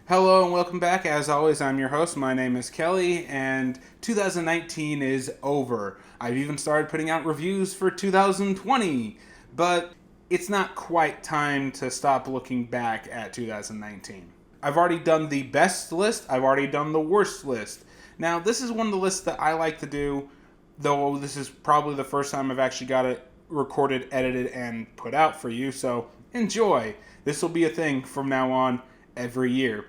Hello and welcome back. As always, I'm your host. My name is Kelly, and 2019 is over. I've even started putting out reviews for 2020, but it's not quite time to stop looking back at 2019. I've already done the best list, I've already done the worst list. Now, this is one of the lists that I like to do, though this is probably the first time I've actually got it recorded, edited, and put out for you, so enjoy. This will be a thing from now on every year.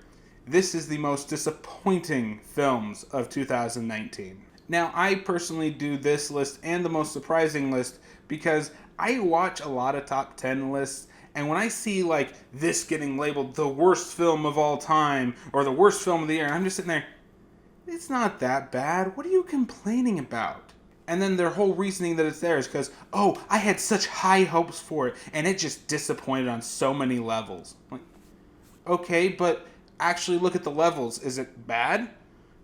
This is the most disappointing films of 2019. Now, I personally do this list and the most surprising list because I watch a lot of top 10 lists, and when I see like this getting labeled the worst film of all time or the worst film of the year, I'm just sitting there, it's not that bad. What are you complaining about? And then their whole reasoning that it's there is because, oh, I had such high hopes for it, and it just disappointed on so many levels. Like, okay, but actually look at the levels. Is it bad?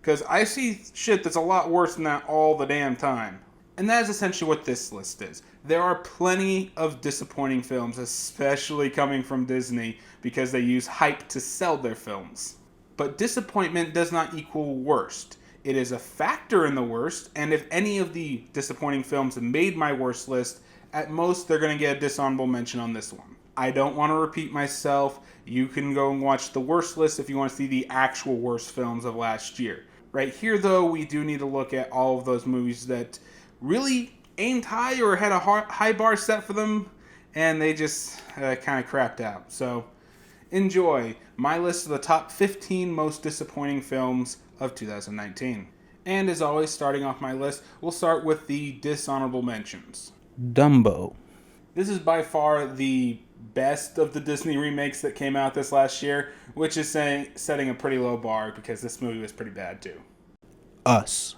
Because I see shit that's a lot worse than that all the damn time. And that is essentially what this list is. There are plenty of disappointing films, especially coming from Disney, because they use hype to sell their films. But disappointment does not equal worst. It is a factor in the worst, and if any of the disappointing films made my worst list, at most they're going to get a dishonorable mention on this one. I don't want to repeat myself. You can go and watch the worst list if you want to see the actual worst films of last year. Right here, though, we do need to look at all of those movies that really aimed high or had a high bar set for them, and they just kind of crapped out. So, enjoy my list of the top 15 most disappointing films of 2019. And as always, starting off my list, we'll start with the dishonorable mentions. Dumbo. This is by far the best of the Disney remakes that came out this last year, which is setting a pretty low bar because this movie was pretty bad too. Us.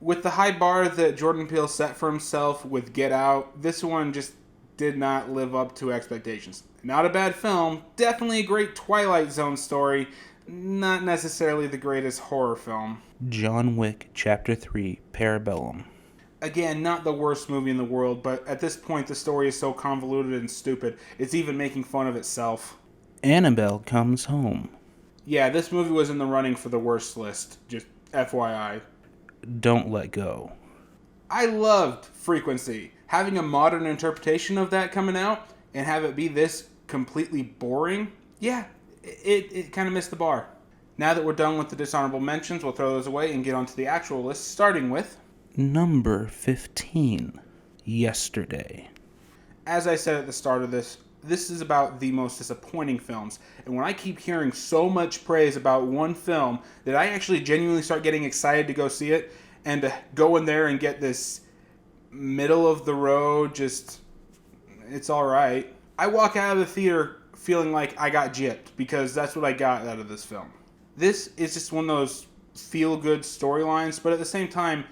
With the high bar that Jordan Peele set for himself with Get Out, this one just did not live up to expectations. Not a bad film, definitely a great Twilight Zone story, not necessarily the greatest horror film. John Wick, Chapter 3, Parabellum. Again, not the worst movie in the world, but at this point the story is so convoluted and stupid, it's even making fun of itself. Annabelle Comes Home. Yeah, this movie was in the running for the worst list, just FYI. Don't Let Go. I loved Frequency. Having a modern interpretation of that coming out and have it be this completely boring, yeah, it kind of missed the bar. Now that we're done with the dishonorable mentions, we'll throw those away and get onto the actual list, starting with Number 15. Yesterday. As I said at the start of this is about the most disappointing films. And when I keep hearing so much praise about one film that I actually genuinely start getting excited to go see it and to go in there and get this middle of the road, just, it's alright. I walk out of the theater feeling like I got gypped because that's what I got out of this film. This is just one of those feel-good storylines, but at the same time,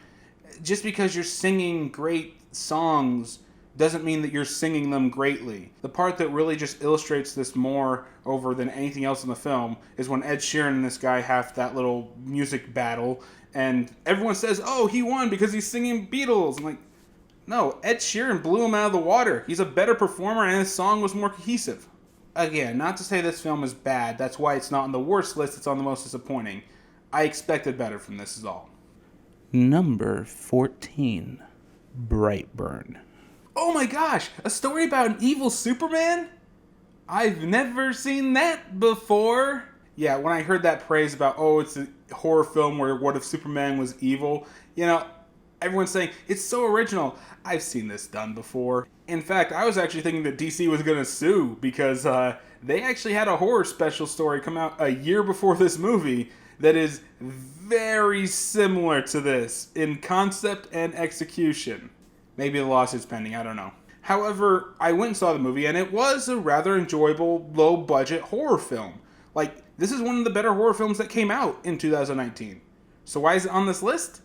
just because you're singing great songs doesn't mean that you're singing them greatly. The part that really just illustrates this more over than anything else in the film is when Ed Sheeran and this guy have that little music battle, and everyone says, oh, he won because he's singing Beatles. I'm like, no, Ed Sheeran blew him out of the water. He's a better performer, and his song was more cohesive. Again, not to say this film is bad. That's why it's not on the worst list. It's on the most disappointing. I expected better from this is all. Number 14. Brightburn. Oh my gosh, a story about an evil Superman? I've never seen that before. Yeah, when I heard that praise about, oh, it's a horror film where what if Superman was evil? You know, everyone's saying, it's so original. I've seen this done before. In fact, I was actually thinking that DC was going to sue because they actually had a horror special story come out a year before this movie that is very similar to this in concept and execution. Maybe the lawsuit's pending, I don't know. However, I went and saw the movie, and it was a rather enjoyable, low-budget horror film. Like, this is one of the better horror films that came out in 2019. So why is it on this list?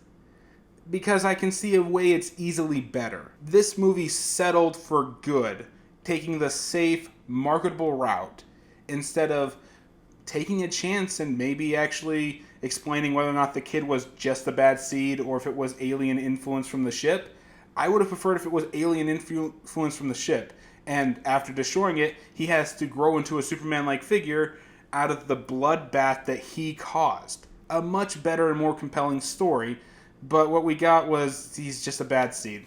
Because I can see a way it's easily better. This movie settled for good, taking the safe, marketable route, instead of taking a chance and maybe actually explaining whether or not the kid was just a bad seed or if it was alien influence from the ship. I would have preferred if it was alien influence from the ship, and after destroying it, he has to grow into a Superman-like figure out of the bloodbath that he caused. A much better and more compelling story, but what we got was he's just a bad seed.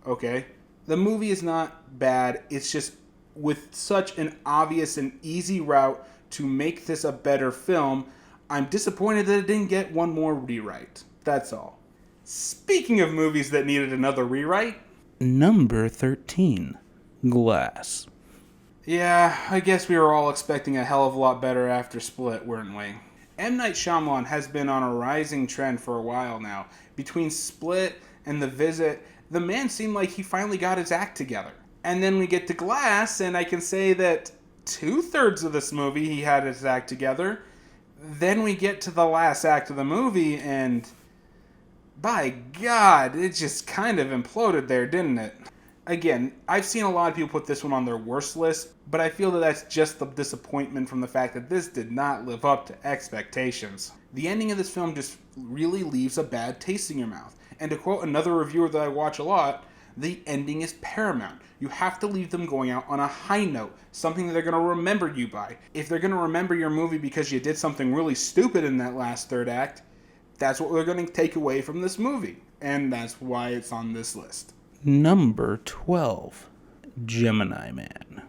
Okay? The movie is not bad, it's just with such an obvious and easy route to make this a better film, I'm disappointed that it didn't get one more rewrite. That's all. Speaking of movies that needed another rewrite... Number 13. Glass. Yeah, I guess we were all expecting a hell of a lot better after Split, weren't we? M. Night Shyamalan has been on a rising trend for a while now. Between Split and The Visit, the man seemed like he finally got his act together. And then we get to Glass, and I can say that 2/3 of this movie he had his act together. Then we get to the last act of the movie, and by God, it just kind of imploded there, didn't it? Again, I've seen a lot of people put this one on their worst list, but I feel that that's just the disappointment from the fact that this did not live up to expectations. The ending of this film just really leaves a bad taste in your mouth. And to quote another reviewer that I watch a lot, the ending is paramount. You have to leave them going out on a high note, something that they're going to remember you by. If they're going to remember your movie because you did something really stupid in that last third act, that's what they're going to take away from this movie. And that's why it's on this list. Number 12. Gemini Man.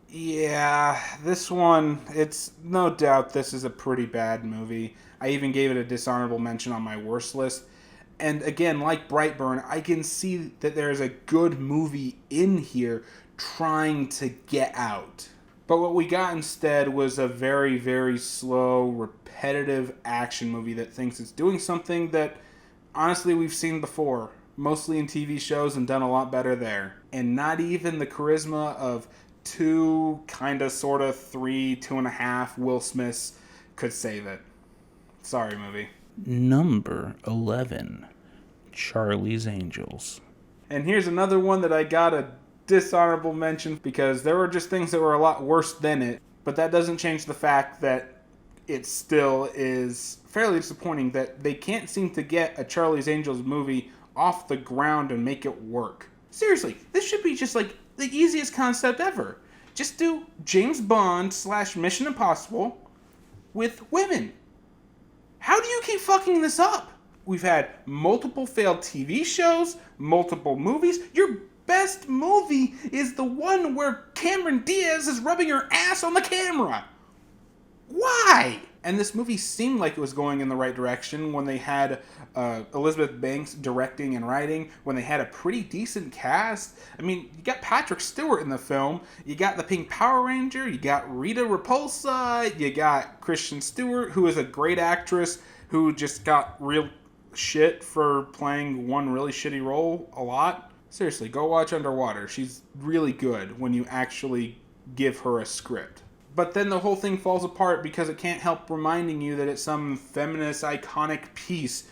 Yeah, this one, it's no doubt this is a pretty bad movie. I even gave it a dishonorable mention on my worst list. And again, like Brightburn, I can see that there's a good movie in here trying to get out. But what we got instead was a very, very slow, repetitive action movie that thinks it's doing something that, honestly, we've seen before. Mostly in TV shows and done a lot better there. And not even the charisma of 2, kinda, sorta, 3, 2.5 Will Smiths could save it. Sorry, movie. Number 11. Charlie's Angels. And here's another one that I got a dishonorable mention because there were just things that were a lot worse than it. But that doesn't change the fact that it still is fairly disappointing that they can't seem to get a Charlie's Angels movie off the ground and make it work. Seriously, this should be just like the easiest concept ever. Just do James Bond / Mission Impossible with women. How do you keep fucking this up? We've had multiple failed TV shows, multiple movies. Your best movie is the one where Cameron Diaz is rubbing her ass on the camera. Why? And this movie seemed like it was going in the right direction when they had Elizabeth Banks directing and writing, when they had a pretty decent cast. I mean, you got Patrick Stewart in the film, you got the Pink Power Ranger, you got Rita Repulsa, you got Kristen Stewart, who is a great actress who just got real shit for playing one really shitty role a lot. Seriously, go watch Underwater. She's really good when you actually give her a script. But then the whole thing falls apart because it can't help reminding you that it's some feminist iconic piece.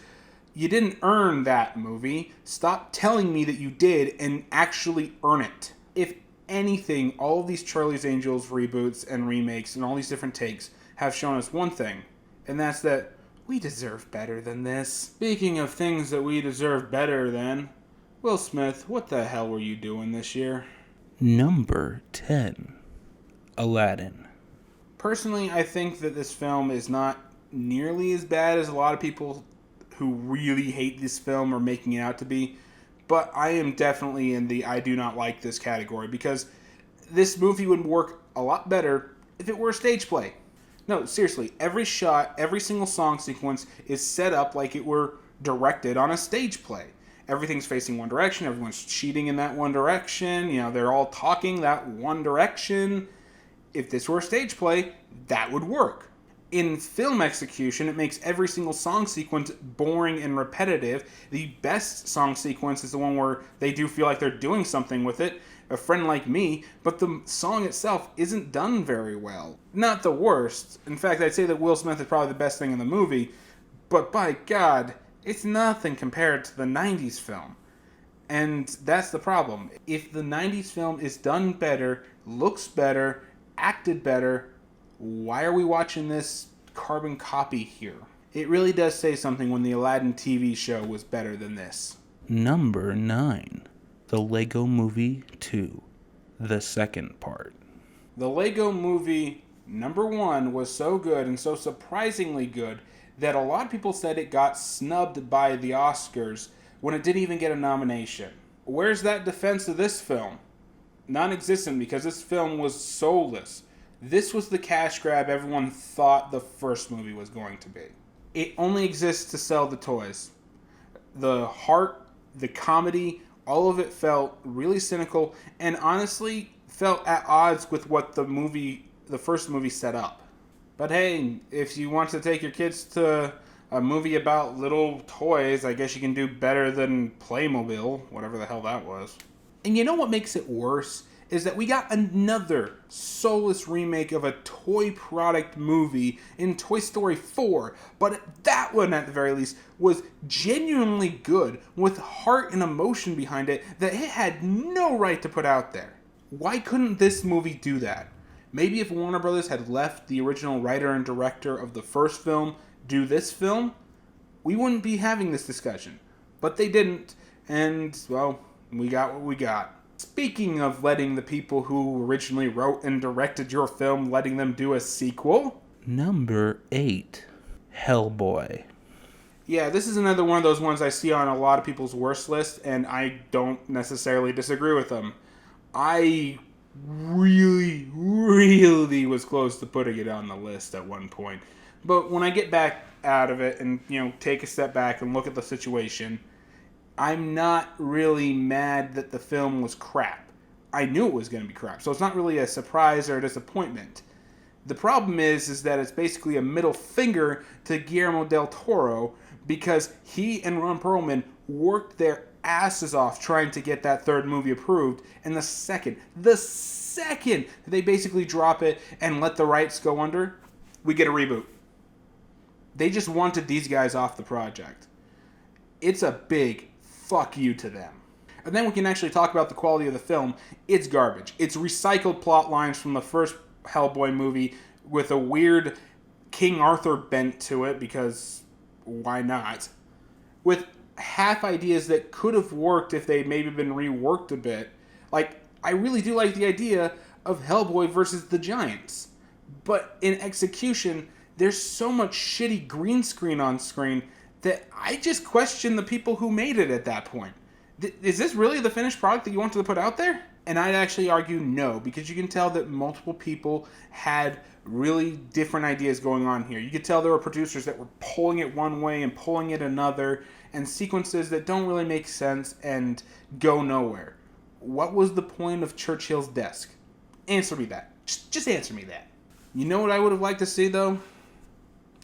You didn't earn that movie. Stop telling me that you did and actually earn it. If anything, all of these Charlie's Angels reboots and remakes and all these different takes have shown us one thing, and that's that we deserve better than this. Speaking of things that we deserve better than, Will Smith, what the hell were you doing this year? Number 10. Aladdin. Personally, I think that this film is not nearly as bad as a lot of people who really hate this film are making it out to be. But I am definitely in the I do not like this category because this movie would work a lot better if it were a stage play. No, seriously, every shot, every single song sequence is set up like it were directed on a stage play. Everything's facing one direction, everyone's cheating in that one direction, they're all talking that one direction. If this were a stage play, that would work. In film execution, it makes every single song sequence boring and repetitive. The best song sequence is the one where they do feel like they're doing something with it, A Friend Like Me, but the song itself isn't done very well. Not the worst. In fact, I'd say that Will Smith is probably the best thing in the movie, but by God, it's nothing compared to the 90s film. And that's the problem. If the 90s film is done better, looks better, acted better, why are we watching this carbon copy here? It really does say something when the Aladdin TV show was better than this. Number 9. The Lego Movie 2. The second part. The Lego Movie Number 1 was so good and so surprisingly good that a lot of people said it got snubbed by the Oscars when it didn't even get a nomination. Where's that defense of this film? Non-existent, because this film was soulless. This was the cash grab everyone thought the first movie was going to be. It only exists to sell the toys. The heart, the comedy, all of it felt really cynical and honestly felt at odds with what the first movie set up. But hey, if you want to take your kids to a movie about little toys, I guess you can do better than Playmobil, whatever the hell that was. And you know what makes it worse? Is that we got another soulless remake of a toy product movie in Toy Story 4, but that one, at the very least, was genuinely good, with heart and emotion behind it that it had no right to put out there. Why couldn't this movie do that? Maybe if Warner Brothers had left the original writer and director of the first film do this film, we wouldn't be having this discussion. But they didn't, and, well, we got what we got. Speaking of letting the people who originally wrote and directed your film, letting them do a sequel. Number 8. Hellboy. Yeah, this is another one of those ones I see on a lot of people's worst list, and I don't necessarily disagree with them. I really was close to putting it on the list at one point. But when I get back out of it and, take a step back and look at the situation, I'm not really mad that the film was crap. I knew it was going to be crap, so it's not really a surprise or a disappointment. The problem is that it's basically a middle finger to Guillermo del Toro because he and Ron Perlman worked their asses off trying to get that third movie approved, and the second they basically drop it and let the rights go under, we get a reboot. They just wanted these guys off the project. It's a big fuck you to them. And then we can actually talk about the quality of the film. It's garbage. It's recycled plot lines from the first Hellboy movie with a weird King Arthur bent to it, because why not? With half ideas that could have worked if they maybe been reworked a bit. Like, I really do like the idea of Hellboy versus the Giants. But in execution, there's so much shitty green screen on screen that I just question the people who made it at that point. Is this really the finished product that you wanted to put out there? And I'd actually argue no, because you can tell that multiple people had really different ideas going on here. You could tell there were producers that were pulling it one way and pulling it another, and sequences that don't really make sense and go nowhere. What was the point of Churchill's desk? Answer me that. Just answer me that. You know what I would have liked to see, though?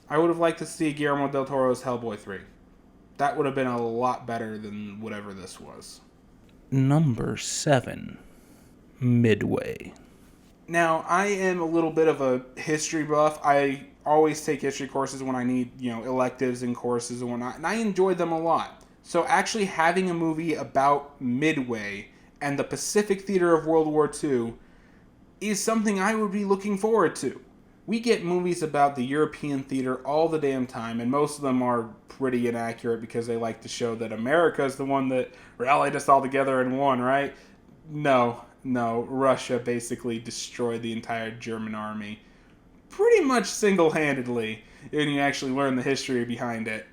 I would have liked to see Guillermo del Toro's Hellboy 3. That would have been a lot better than whatever this was. Number 7. Midway. Now, I am a little bit of a history buff. I always take history courses when I need, electives and courses and whatnot, and I enjoy them a lot. So actually having a movie about Midway and the Pacific Theater of World War II is something I would be looking forward to. We get movies about the European theater all the damn time, and most of them are pretty inaccurate because they like to show that America is the one that rallied us all together and won, right? No, Russia basically destroyed the entire German army pretty much single-handedly, and you actually learn the history behind it.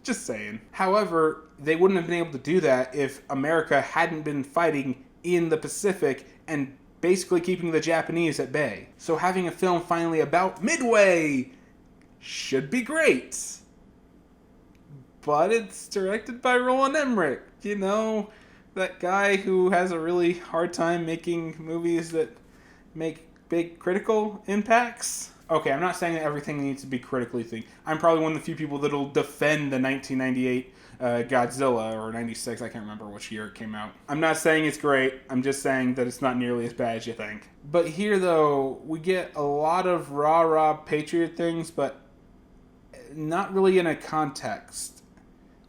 Just saying. However, they wouldn't have been able to do that if America hadn't been fighting in the Pacific and basically keeping the Japanese at bay. So having a film finally about Midway should be great. But it's directed by Roland Emmerich. That guy who has a really hard time making movies that make big critical impacts. Okay, I'm not saying that everything needs to be critically themed. I'm probably one of the few people that'll defend the 1998 Godzilla, or 96, I can't remember which year it came out. I'm not saying it's great, I'm just saying that it's not nearly as bad as you think. But here, though, we get a lot of rah-rah patriot things, but not really in a context.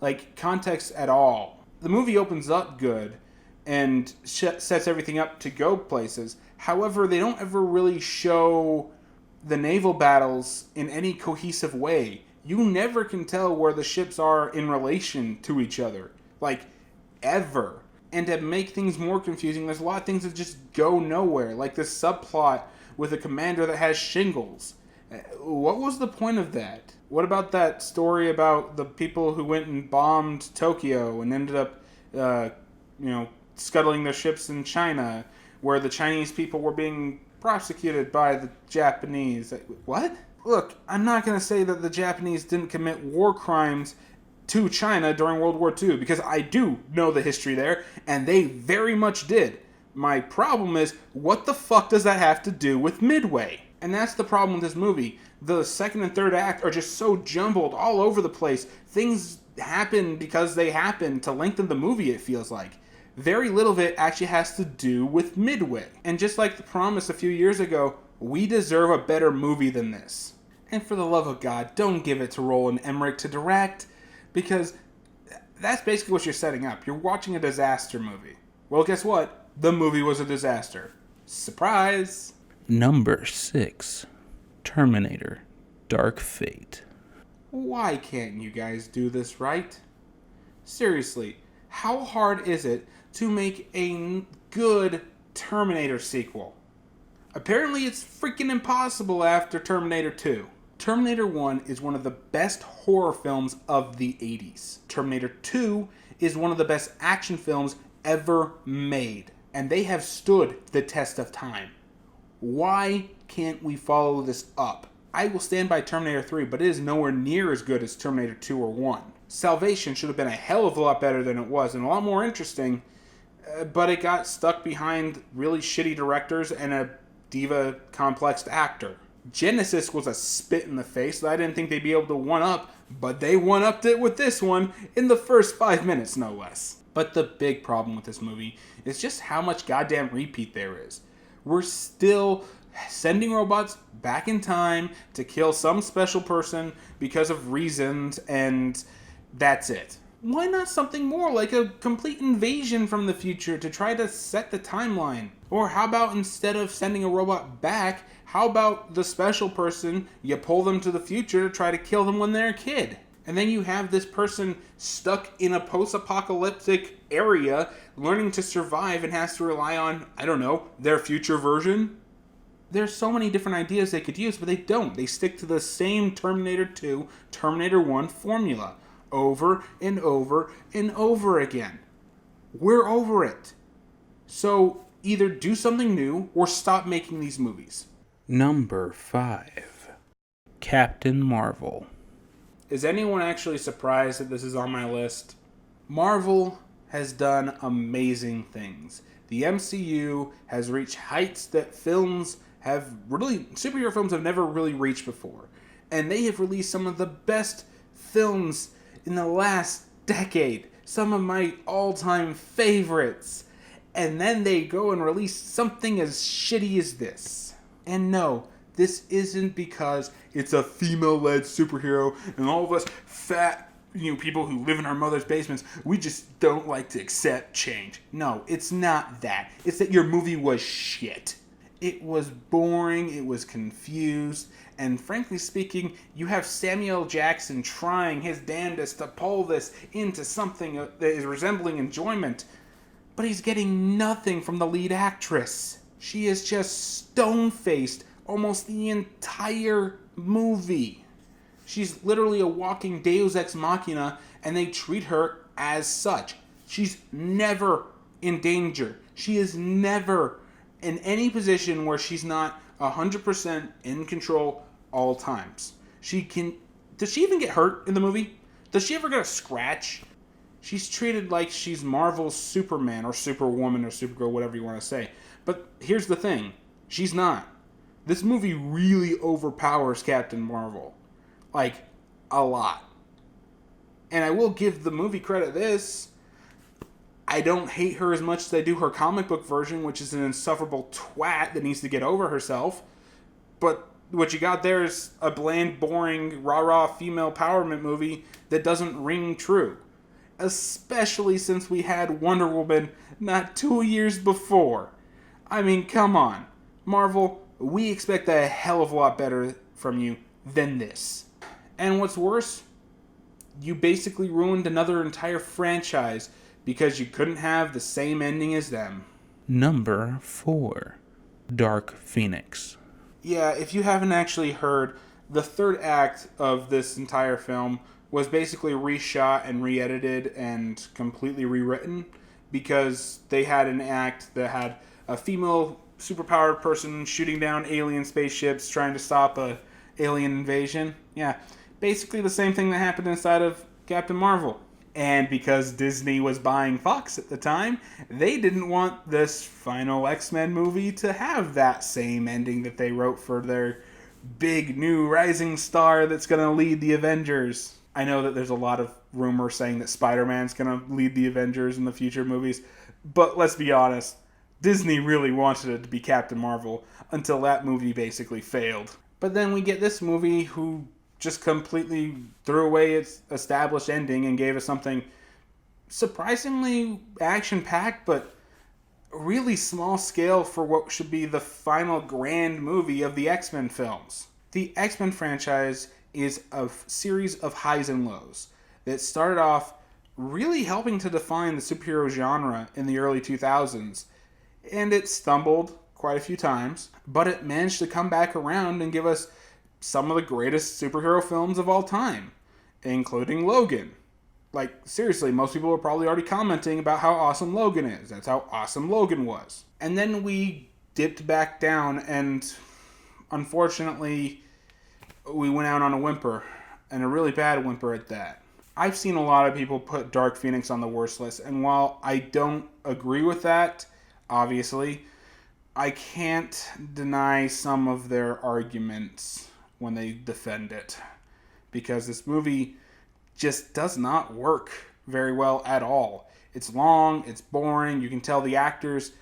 Like, context at all. The movie opens up good and sets everything up to go places. However, they don't ever really show the naval battles in any cohesive way. You never can tell where the ships are in relation to each other. Like, ever. And to make things more confusing, there's a lot of things that just go nowhere. Like this subplot with a commander that has shingles. What was the point of that? What about that story about the people who went and bombed Tokyo and ended up, scuttling their ships in China, where the Chinese people were being prosecuted by the Japanese? What? Look, I'm not going to say that the Japanese didn't commit war crimes to China during World War II, because I do know the history there, and they very much did. My problem is, what the fuck does that have to do with Midway? And that's the problem with this movie. The second and third act are just so jumbled all over the place. Things happen because they happen to lengthen the movie, it feels like. Very little of it actually has to do with Midway. And just like the promise a few years ago, we deserve a better movie than this. And for the love of God, don't give it to Roland Emmerich to direct, because that's basically what you're setting up. You're watching a disaster movie. Well, guess what? The movie was a disaster. Surprise! Number 6. Terminator Dark Fate. Why can't you guys do this right? Seriously, how hard is it to make a good Terminator sequel? Apparently it's freaking impossible after Terminator 2. Terminator 1 is one of the best horror films of the 80s. Terminator 2 is one of the best action films ever made. And they have stood the test of time. Why can't we follow this up? I will stand by Terminator 3, but it is nowhere near as good as Terminator 2 or 1. Salvation should have been a hell of a lot better than it was, and a lot more interesting, but it got stuck behind really shitty directors and a diva-complexed actor. Genesis was a spit in the face that I didn't think they'd be able to one-up, but they one-upped it with this one in the first 5 minutes, no less. But the big problem with this movie is just how much goddamn repeat there is. We're still sending robots back in time to kill some special person because of reasons, and that's it. Why not something more like a complete invasion from the future to try to set the timeline? Or how about instead of sending a robot back, how about the special person, you pull them to the future to try to kill them when they're a kid? And then you have this person stuck in a post-apocalyptic area, learning to survive and has to rely on, I don't know, their future version? There's so many different ideas they could use, but they don't. They stick to the same Terminator 2, Terminator 1 formula over and over and over again. We're over it. So either do something new or stop making these movies. Number 5. Captain Marvel. Is anyone actually surprised that this is on my list? Marvel has done amazing things. The MCU has reached heights that superhero films have never really reached before. And they have released some of the best films in the last decade. Some of my all-time favorites. And then they go and release something as shitty as this. And no, this isn't because it's a female-led superhero and all of us fat, people who live in our mother's basements, we just don't like to accept change. No, it's not that. It's that your movie was shit. It was boring, it was confused, and frankly speaking, you have Samuel Jackson trying his damnedest to pull this into something that is resembling enjoyment, but he's getting nothing from the lead actress. She is just stone-faced almost the entire movie. She's literally a walking Deus Ex Machina, and they treat her as such. She's never in danger. She is never in any position where she's not 100% in control all times. Does she even get hurt in the movie? Does she ever get a scratch? She's treated like she's Marvel's Superman or Superwoman or Supergirl, whatever you want to say. But here's the thing. She's not. This movie really overpowers Captain Marvel. Like, a lot. And I will give the movie credit this. I don't hate her as much as I do her comic book version, which is an insufferable twat that needs to get over herself. But what you got there is a bland, boring, rah-rah female empowerment movie that doesn't ring true. Especially since we had Wonder Woman not 2 years before. I mean, come on. Marvel, we expect a hell of a lot better from you than this. And what's worse, you basically ruined another entire franchise because you couldn't have the same ending as them. Number 4. Dark Phoenix. Yeah, if you haven't actually heard, the third act of this entire film was basically reshot and re-edited and completely rewritten because they had an act that had a female superpowered person shooting down alien spaceships trying to stop a alien invasion. Yeah, basically the same thing that happened inside of Captain Marvel. And because Disney was buying Fox at the time, they didn't want this final X-Men movie to have that same ending that they wrote for their big new rising star that's going to lead the Avengers. I know that there's a lot of rumors saying that Spider-Man's going to lead the Avengers in the future movies, but let's be honest, Disney really wanted it to be Captain Marvel until that movie basically failed. But then we get this movie who just completely threw away its established ending and gave us something surprisingly action-packed, but really small scale for what should be the final grand movie of the X-Men films. The X-Men franchise is a series of highs and lows that started off really helping to define the superhero genre in the early 2000s, and it stumbled quite a few times, but it managed to come back around and give us some of the greatest superhero films of all time, including Logan. Like, seriously, most people are probably already commenting about how awesome Logan is. That's how awesome Logan was. And then we dipped back down, and unfortunately, we went out on a whimper, and a really bad whimper at that. I've seen a lot of people put Dark Phoenix on the worst list, and while I don't agree with that, obviously, I can't deny some of their arguments when they defend it, because this movie just does not work very well at all. It's long, it's boring, you can tell the actors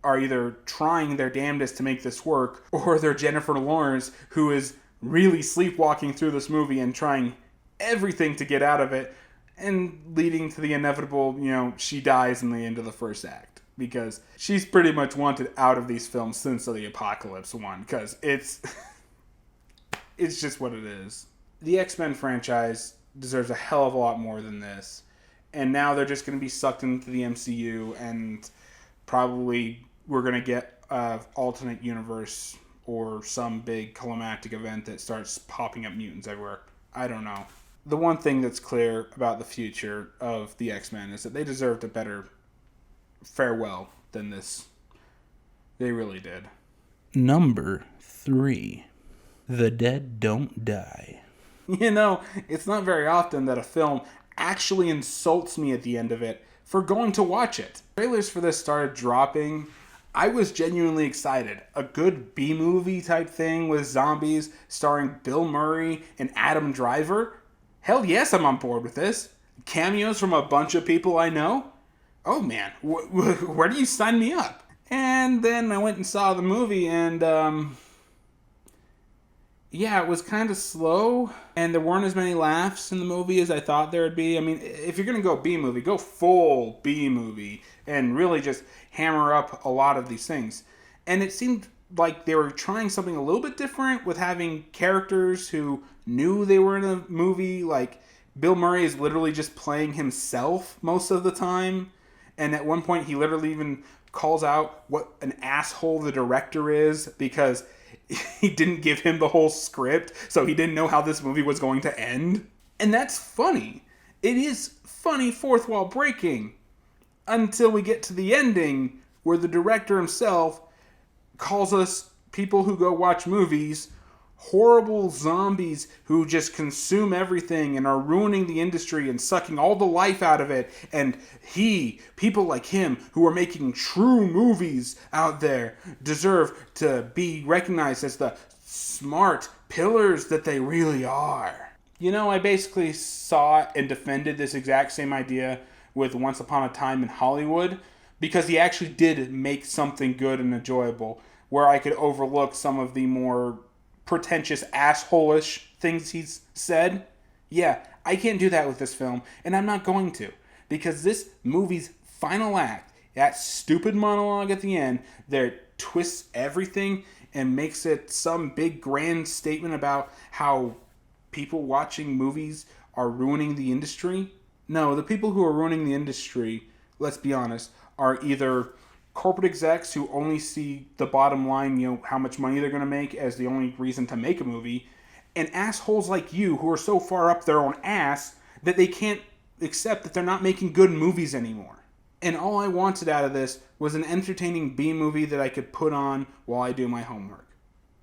are either trying their damnedest to make this work, or they're Jennifer Lawrence, who is really sleepwalking through this movie and trying everything to get out of it, and leading to the inevitable, she dies in the end of the first act. Because she's pretty much wanted out of these films since the Apocalypse one, because it's just what it is. The X-Men franchise deserves a hell of a lot more than this. And now they're just going to be sucked into the MCU, and probably we're going to get an alternate universe or some big climactic event that starts popping up mutants everywhere. I don't know. The one thing that's clear about the future of the X-Men is that they deserved a better farewell than this. They really did. Number 3. The Dead Don't Die. It's not very often that a film actually insults me at the end of it for going to watch it. Trailers for this started dropping. I was genuinely excited. A good B-movie type thing with zombies starring Bill Murray and Adam Driver. Hell yes, I'm on board with this. Cameos from a bunch of people I know. Oh man, where do you sign me up? And then I went and saw the movie, and it was kind of slow, and there weren't as many laughs in the movie as I thought there would be. I mean, if you're going to go B-movie, go full B-movie, and really just hammer up a lot of these things. And it seemed like they were trying something a little bit different with having characters who knew they were in a movie. Like, Bill Murray is literally just playing himself most of the time. And at one point, he literally even calls out what an asshole the director is because he didn't give him the whole script, so he didn't know how this movie was going to end. And that's funny. It is funny fourth wall breaking until we get to the ending where the director himself calls us people who go watch movies horrible zombies who just consume everything and are ruining the industry and sucking all the life out of it. And people like him who are making true movies out there deserve to be recognized as the smart pillars that they really are. I basically saw and defended this exact same idea with Once Upon a Time in Hollywood because he actually did make something good and enjoyable where I could overlook some of the more pretentious asshole-ish things he's said. Yeah, I can't do that with this film, and I'm not going to, because this movie's final act, that stupid monologue at the end, that twists everything and makes it some big grand statement about how people watching movies are ruining the industry. No, the people who are ruining the industry, let's be honest, are either corporate execs who only see the bottom line, how much money they're going to make as the only reason to make a movie, and assholes like you who are so far up their own ass that they can't accept that they're not making good movies anymore. And all I wanted out of this was an entertaining B movie that I could put on while I do my homework.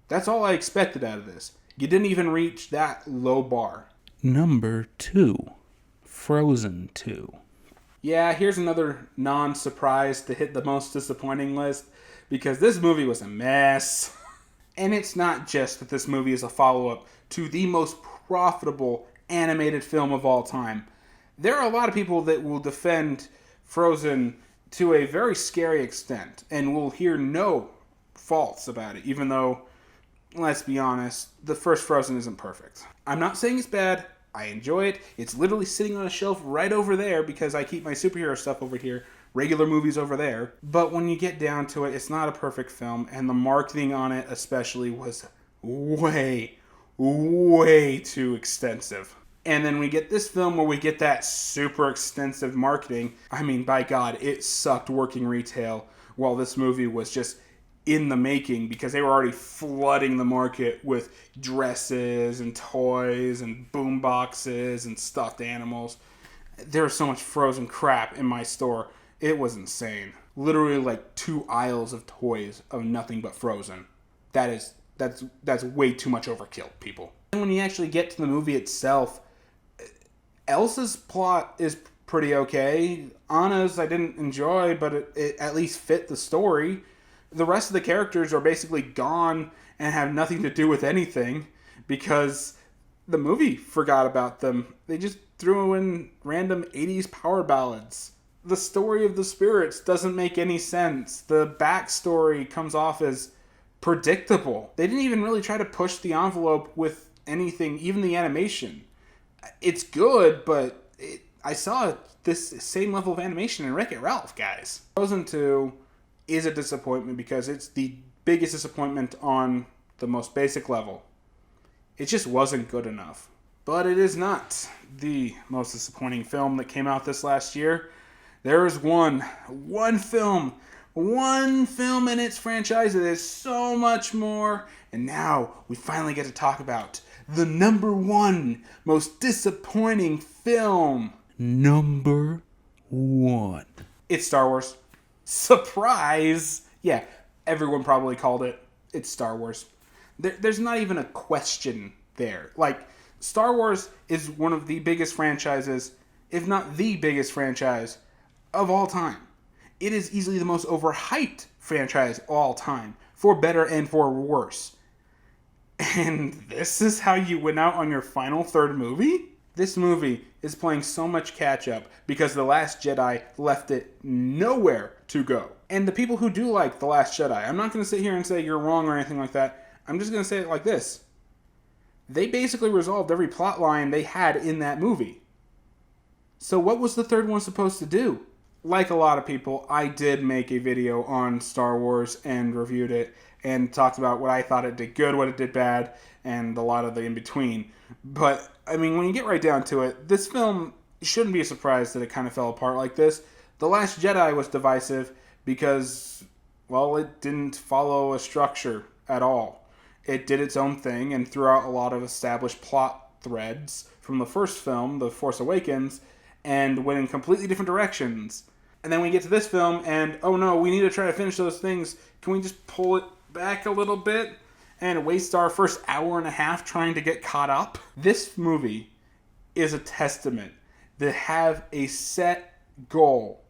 That's all I expected out of this. You didn't even reach that low bar. Number 2, Frozen 2. Yeah, here's another non-surprise to hit the most disappointing list, because this movie was a mess. And it's not just that this movie is a follow-up to the most profitable animated film of all time. There are a lot of people that will defend Frozen to a very scary extent and will hear no faults about it, even though, let's be honest, the first Frozen isn't perfect. I'm not saying it's bad. I enjoy it. It's literally sitting on a shelf right over there because I keep my superhero stuff over here, regular movies over there. But when you get down to it, it's not a perfect film, and the marketing on it especially was way, way too extensive. And then we get this film where we get that super extensive marketing. I mean, by God, it sucked working retail while this movie was just in the making, because they were already flooding the market with dresses and toys and boom boxes and stuffed animals. There was so much Frozen crap in my store. It was insane. Literally like 2 aisles of toys of nothing but Frozen. That's way too much overkill, people. And when you actually get to the movie itself, Elsa's plot is pretty okay. Anna's I didn't enjoy, but it at least fit the story. The rest of the characters are basically gone and have nothing to do with anything because the movie forgot about them. They just threw in random 80s power ballads. The story of the spirits doesn't make any sense. The backstory comes off as predictable. They didn't even really try to push the envelope with anything, even the animation. It's good, but I saw this same level of animation in Wreck-It Ralph, guys. Frozen 2 is a disappointment because it's the biggest disappointment on the most basic level. It just wasn't good enough. But it is not the most disappointing film that came out this last year. There is one film in its franchise that is so much more. And now we finally get to talk about the number 1 most disappointing film. Number 1. It's Star Wars. Surprise! Yeah, everyone probably called it. It's Star Wars. There's not even a question there. Like, Star Wars is one of the biggest franchises, if not the biggest franchise, of all time. It is easily the most overhyped franchise of all time, for better and for worse. And this is how you went out on your final third movie? This movie is playing so much catch up because The Last Jedi left it nowhere to go. And the people who do like The Last Jedi, I'm not going to sit here and say you're wrong or anything like that. I'm just going to say it like this. They basically resolved every plot line they had in that movie. So what was the third one supposed to do? Like a lot of people, I did make a video on Star Wars and reviewed it and talked about what I thought it did good, what it did bad, and a lot of the in-between. But, I mean, when you get right down to it, this film shouldn't be a surprise that it kind of fell apart like this. The Last Jedi was divisive because, well, it didn't follow a structure at all. It did its own thing and threw out a lot of established plot threads from the first film, The Force Awakens, and went in completely different directions. And then we get to this film and, oh no, we need to try to finish those things. Can we just pull it back a little bit and waste our first hour and a half trying to get caught up? This movie is a testament that have a set goal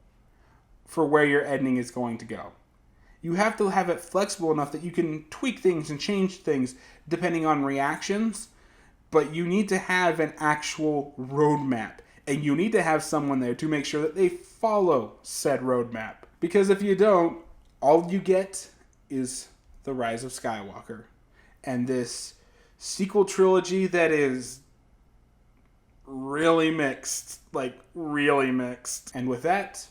for where your ending is going to go. You have to have it flexible enough that you can tweak things and change things depending on reactions, but you need to have an actual roadmap. And you need to have someone there to make sure that they follow said roadmap. Because if you don't, all you get is The Rise of Skywalker. And this sequel trilogy that is really mixed. Like, really mixed. And with that,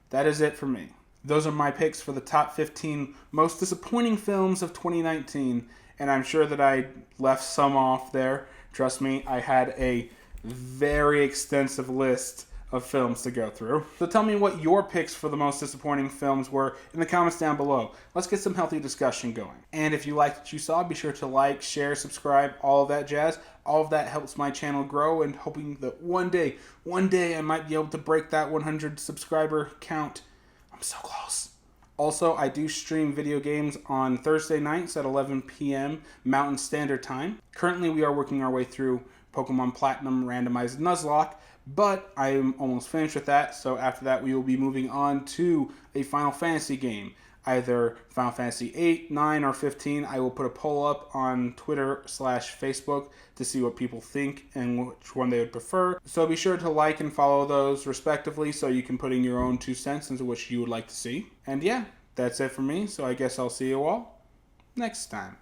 that is it for me. Those are my picks for the top 15 most disappointing films of 2019. And I'm sure that I left some off there. Trust me, I had a very extensive list of films to go through. So tell me what your picks for the most disappointing films were in the comments down below. Let's get some healthy discussion going. And if you liked what you saw, be sure to like, share, subscribe, all of that jazz. All of that helps my channel grow, and hoping that one day I might be able to break that 100 subscriber count. I'm so close. Also, I do stream video games on Thursday nights at 11 p.m. Mountain Standard Time. Currently, we are working our way through Pokemon Platinum Randomized Nuzlocke, but I'm almost finished with that, so after that we will be moving on to a Final Fantasy game. Either Final Fantasy 8, 9, or 15. I will put a poll up on Twitter/Facebook to see what people think and which one they would prefer. So be sure to like and follow those respectively so you can put in your own 2 cents into which you would like to see. And yeah, that's it for me, so I guess I'll see you all next time.